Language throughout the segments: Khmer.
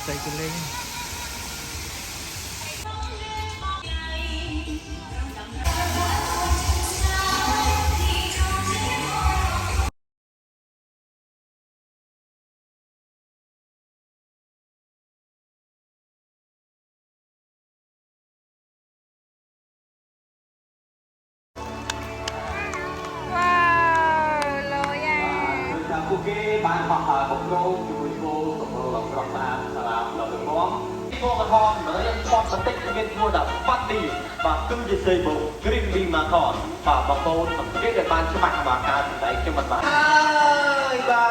chạy cái lên ban học hỏi một côជួយcôសម្រួលប្រកបតាមសាលាដល់ទាំងមកពីមកហមនៅយ៉ាងឈប់បន្តិចមានឈ្មោះថាបាត់ទីបាទគឺជាសេបុ Green Bee Marathon បាទបងប្អូនអង្កេតឲ្យបានច្បាស់about ការសម្ដែងខ្ញុំមិនបានហើយបា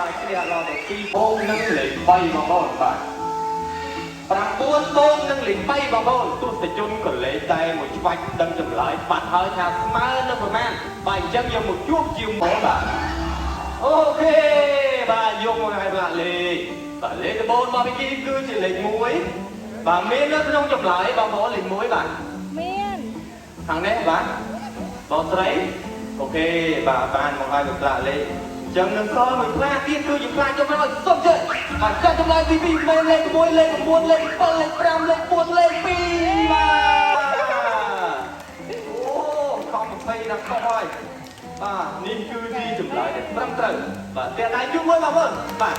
ទគ្នាដល់ទៅ2ពងនិងលេខ3បងប្អូនបាទ9ពងនិងលេខ3បងប្អូនទស្សនិកជនក៏លេខតែមួយច្បាច់ដឹងចម្លើយបាត់ហើយថាស្មើនឹងប្រមាណបាទអញ្ចឹងយើងមកជួបជាមកបាទអូខេបាទយកមកឲ្យបាទលេខដំបូងមកពីគឺជាលេខ1បាទមាននៅក្នុងចម្លើយបងប្អូនលេខ1បាទមានខាងនេះបាទបងស្រីអូខេបាទបានមកឲ្យប្រឡាក់លេខអញ្ចឹងនឹងសល់មួយផ្លាទៀតគឺជាផ្លាចុះមកសុំជើបាទចាត់ចម្លើយទី2មានលេខ1លេខ9លេខ7លេខ5លេខ4លេខ2បាទអូខំ20ដល់ខុសហើយបាទនេះគឺជាចម្លើយដែលត្រឹមត្រូវបាទតែដៃជុំមួយបងប្អូនបាទ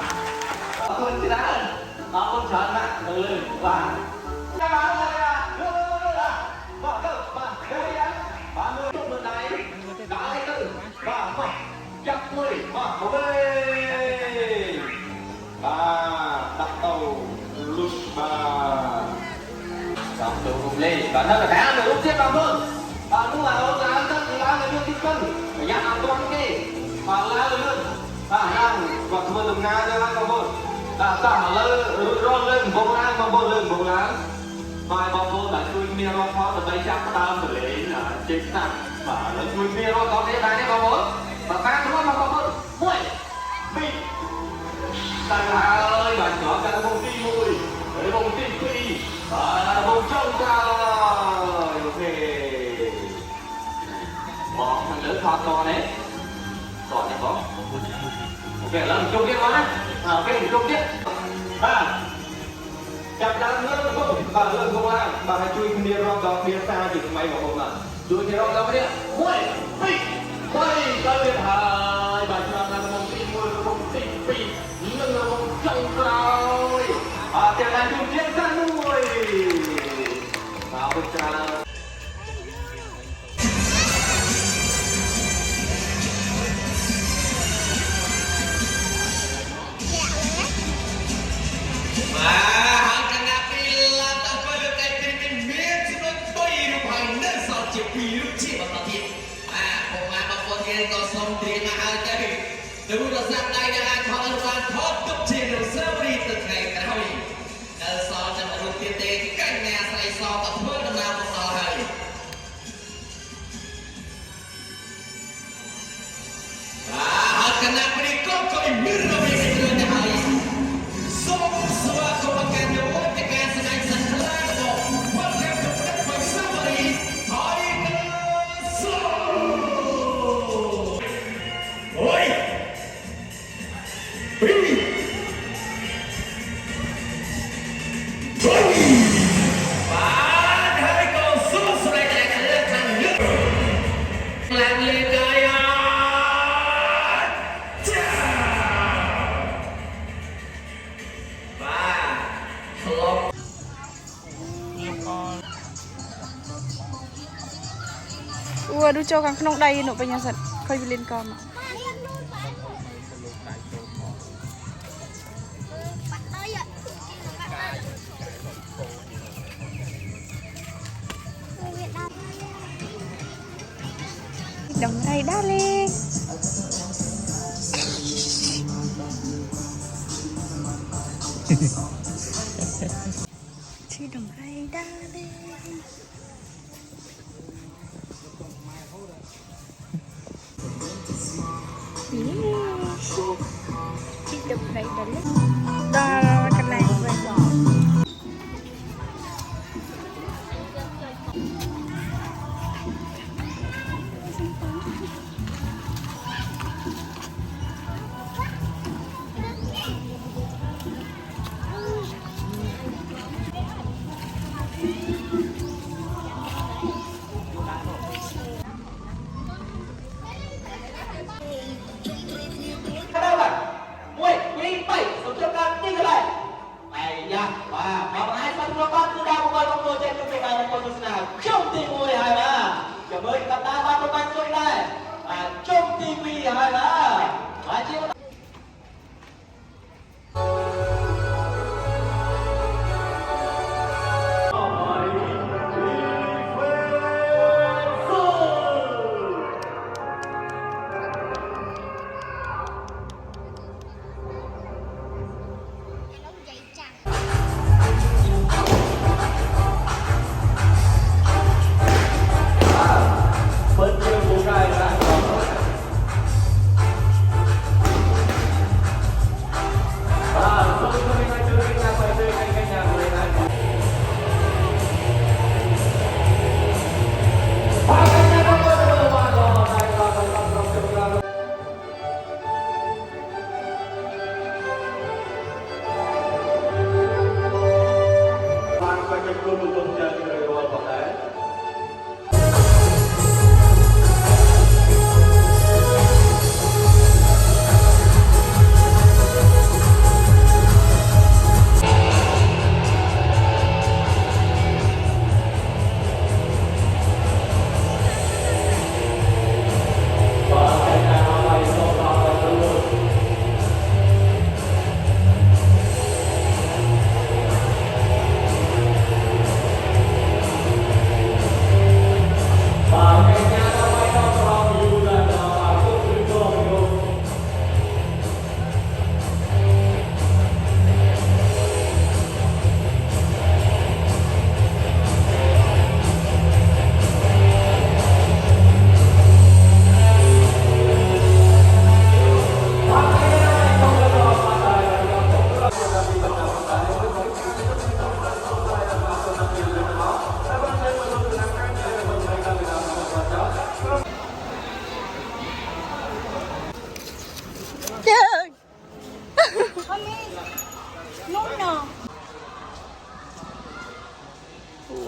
អរគុណច្រើនអរគុណច្រើនណាស់ទៅលើបាទចាំបានហើយបាទទៅបាទទៅយ៉ាងបាទមើលជុំមើលដៃដាក់ទៅបាទមកចាប់មួយបាទមកវិញបាទដាក់ទៅលុះបាទចាំទៅរូបលេខបាទនៅកណ្ដាលនៅរូបទៀតបងប្អូនបាទនោះអាអូនឡើងទៅឡើងទៅទីគុណប្រយ័ត្នអត់ទាន់គេបាទឡើងលឿនបាទឡើងគាត់ធ្វើដំណើរទៅហើយបងប្អូនបាទតាមឥឡូវរត់លើកំពង់ឡើងបងប្អូនលើកំពង់ឡើងបាទបងប្អូនបាទជួយគ្នារត់ផងដើម្បីចាប់ផ្ដើមបលេងជិះស្នាប់បាទឥឡូវជួយគ្នារត់ដល់នេះដែរទេបងប្អូនបាទបានរត់មកបងប្អូន1 2តែហើយបាទឆ្លងដល់វងទី1ហើយវងទី2បាទវងចុងក្រោយអូខេបងខាងលើថតតនេះតនេះបងអូខេឥឡូវជុំទៀតបងណាអូខេជុំទៀតបាទចាប់ដើមលើបងបាទលើបងណាបាទឲ្យជួយគ្នារកដល់គ្នាសារជាថ្មីបងប្អូនបាទជួយគ្នារកដល់គ្នា1 2 3ទៅទៀតហើយបាទឆ្លងដល់វងទី1វងទី2និងវងចុងក្រោយអត់ទាំងណាជុំទៀតសាមួយបាទអរគុណច្រើនก็ส่งเตรียมมาเอาใจดูเราสักได้นะขออนุญาตทอดกับเชียร์เซอร์รีตึกไงกระทำซอจะมาดูเตะกันแนวใส่ซอกับเพื่อนดำน้ำของเราให้หากคณะบริกรก็มีเราไม่ได้เจอจะให้ส่งสวัสดิ์กับการโยนในการแสดงสัญลักษณ์บอกว่าแค่จบได้ไปเซอร์รีถอยกันส่งโอ้ยปีบ้านให้ก็สู้สลายแต่เลือกทางเลือกแรงเลยกายจ้าบ้าทะเลาะดูโจกันขนมใดหนูเป็นยังสัตว์เคยไปเล่นก่อนมาđồng này đa lên chỉ đồng này đa lên chỉ đồng này đa lên đa cái này vậy trongទី1ហើយបាទចាំមើលកណ្ដាលបានប្របាញ់ជួយដែរចំទី2ហើយបាទជា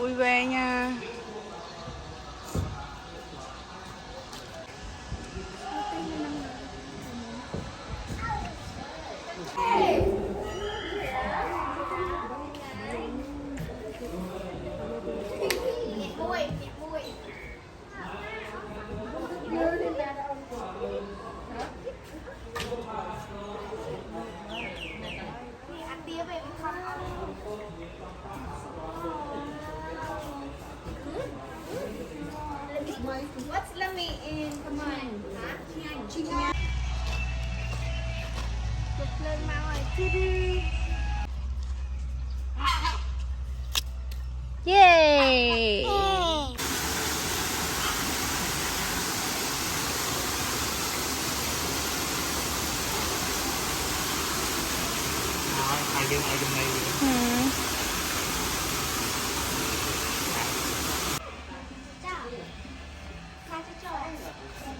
Ui về nha. What's Lami in Khmer? Hả? Chụp lên mau rồi chứ đi. Yay! Ai đứng đây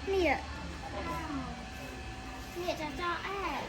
Mẹ. Mẹ cho à.